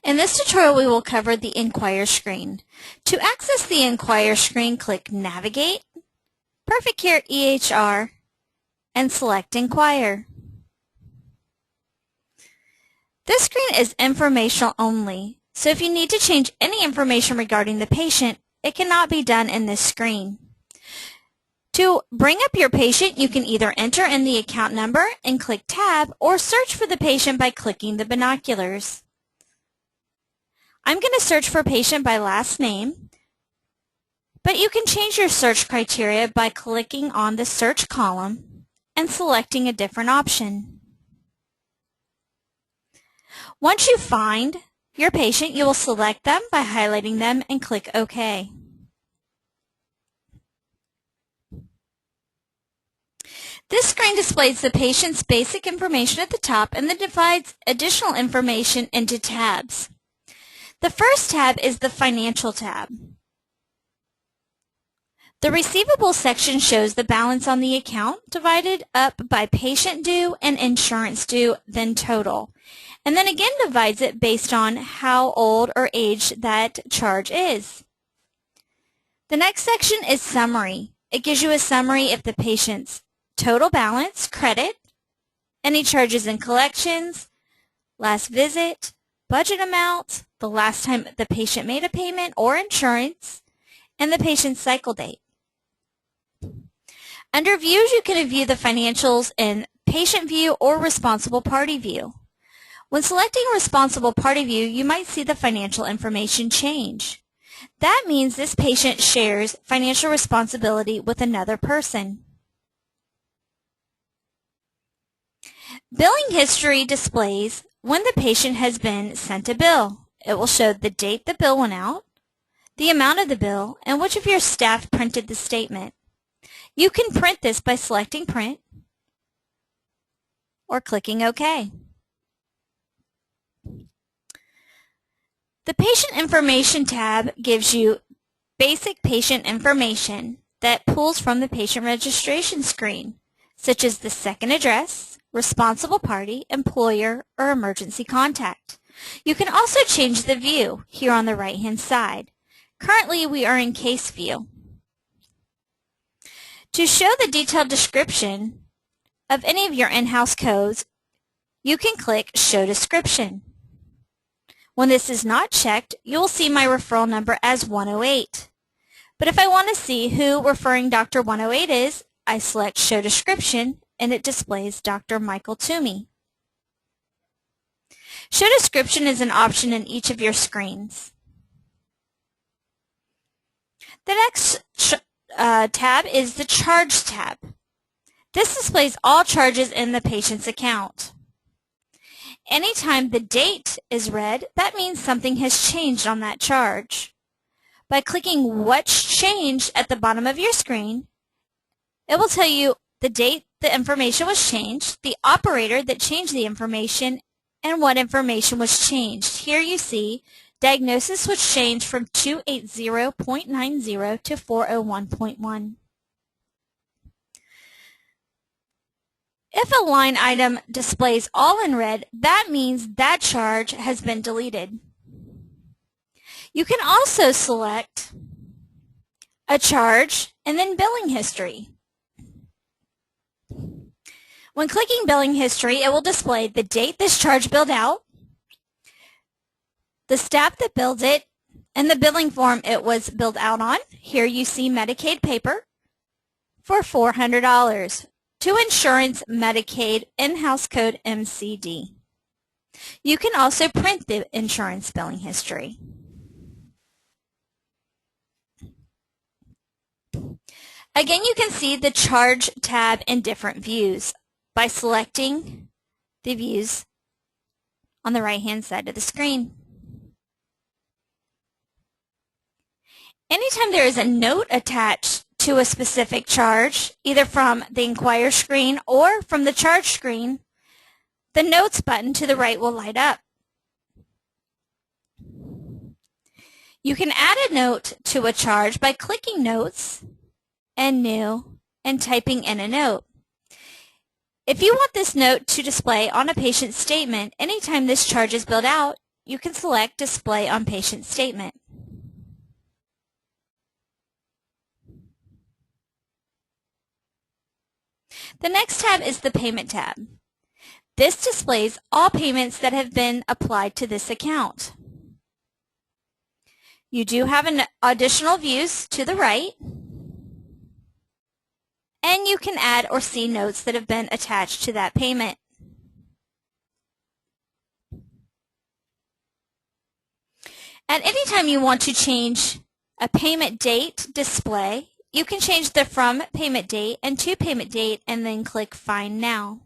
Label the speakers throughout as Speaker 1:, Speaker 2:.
Speaker 1: In this tutorial, we will cover the Inquire screen. To access the Inquire screen, click Navigate, Perfect Care EHR, and select Inquire. This screen is informational only, so if you need to change any information regarding the patient, it cannot be done in this screen. To bring up your patient, you can either enter in the account number and click Tab, or search for the patient by clicking the binoculars. I'm going to search for patient by last name, but you can change your search criteria by clicking on the search column and selecting a different option. Once you find your patient, you will select them by highlighting them and click OK. This screen displays the patient's basic information at the top and then divides additional information into tabs. The first tab is the Financial tab. The Receivables section shows the balance on the account divided up by patient due and insurance due, then total, and then again divides it based on how old or age that charge is. The next section is Summary. It gives you a summary of the patient's total balance, credit, any charges and collections, last visit, budget amount, the last time the patient made a payment or insurance, and the patient's cycle date. Under Views, you can view the financials in Patient View or Responsible Party View. When selecting Responsible Party View, you might see the financial information change. That means this patient shares financial responsibility with another person. Billing history displays when the patient has been sent a bill. It will show the date the bill went out, the amount of the bill, and which of your staff printed the statement. You can print this by selecting Print or clicking OK. The Patient Information tab gives you basic patient information that pulls from the patient registration screen, such as the second address, responsible party, employer, or emergency contact. You can also change the view here on the right-hand side. Currently, we are in Case View. To show the detailed description of any of your in-house codes, you can click Show Description. When this is not checked, you will see my referral number as 108. But if I want to see who referring Dr. 108 is, I select Show Description, and it displays Dr. Michael Toomey. Show Description is an option in each of your screens. The next tab is the Charge tab. This displays all charges in the patient's account. Anytime the date is red, that means something has changed on that charge. By clicking What's Changed at the bottom of your screen, it will tell you the date the information was changed, the operator that changed the information, and what information was changed. Here you see diagnosis was changed from 280.90 to 401.1. If a line item displays all in red, that means that charge has been deleted. You can also select a charge and then billing history. When clicking Billing History, it will display the date this charge billed out, the staff that billed it, and the billing form it was billed out on. Here you see Medicaid paper for $400 to Insurance Medicaid in-house code MCD. You can also print the insurance billing history. Again, you can see the Charge tab in different views by selecting the views on the right-hand side of the screen. Anytime there is a note attached to a specific charge, either from the Inquire screen or from the Charge screen, the Notes button to the right will light up. You can add a note to a charge by clicking Notes and New and typing in a note. If you want this note to display on a patient's statement anytime this charge is billed out, you can select Display on Patient Statement. The next tab is the Payment tab. This displays all payments that have been applied to this account. You do have additional views to the right, and you can add or see notes that have been attached to that payment. At any time you want to change a payment date display, you can change the From Payment Date and To Payment Date and then click Find Now.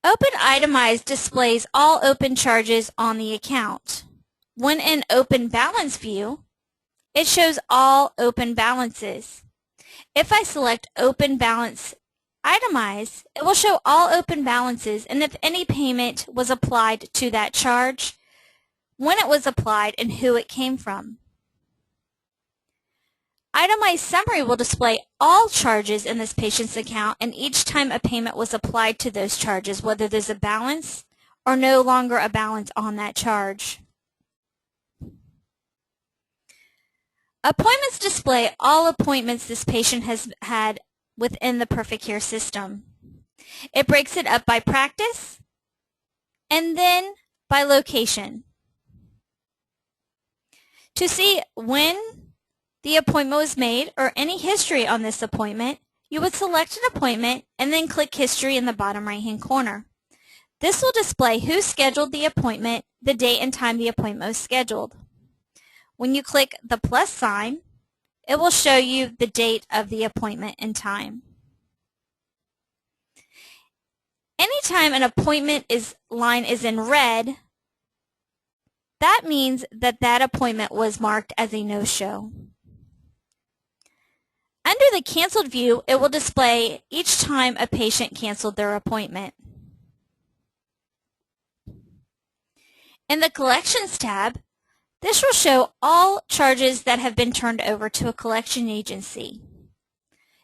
Speaker 1: Open Itemized displays all open charges on the account. When in Open Balance view, it shows all open balances. If I select Open Balance Itemize, it will show all open balances and if any payment was applied to that charge, when it was applied, and who it came from. Itemized Summary will display all charges in this patient's account and each time a payment was applied to those charges, whether there's a balance or no longer a balance on that charge. Appointments display all appointments this patient has had within the Perfect Care system. It breaks it up by practice and then by location. To see when the appointment was made or any history on this appointment, you would select an appointment and then click History in the bottom right-hand corner. This will display who scheduled the appointment, the date and time the appointment was scheduled. When you click the plus sign, it will show you the date of the appointment and time. Anytime an appointment line is in red, that means that that appointment was marked as a no-show. Under the Canceled view, it will display each time a patient canceled their appointment. In the Collections tab, this will show all charges that have been turned over to a collection agency.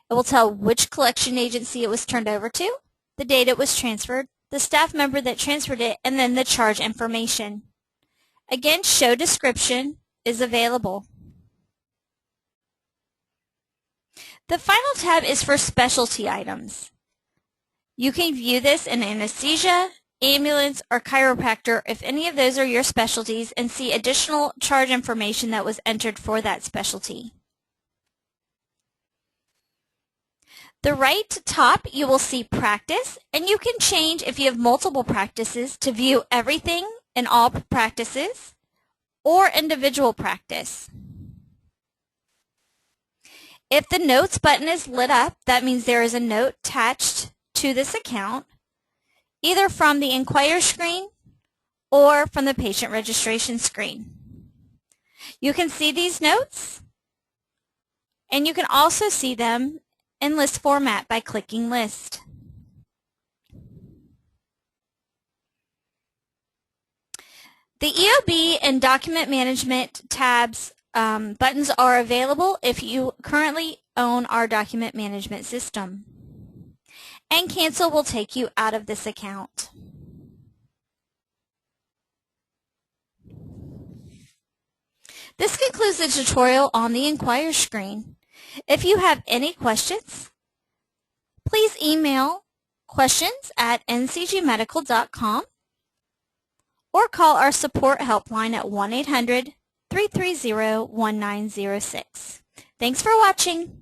Speaker 1: It will tell which collection agency it was turned over to, the date it was transferred, the staff member that transferred it, and then the charge information. Again, Show Description is available. The final tab is for specialty items. You can view this in anesthesia, ambulance, or chiropractor if any of those are your specialties and see additional charge information that was entered for that specialty. The right top, you will see practice, and you can change if you have multiple practices to view everything in all practices or individual practice. If the Notes button is lit up, that means there is a note attached to this account, either from the Inquire screen or from the patient registration screen. You can see these notes, and you can also see them in list format by clicking List. The EOB and Document Management tabs buttons are available if you currently own our document management system. And Cancel will take you out of this account. This concludes the tutorial on the Inquire screen. If you have any questions, please email questions@ncgmedical.com or call our support helpline at 1-800-330-1906. Thanks for watching.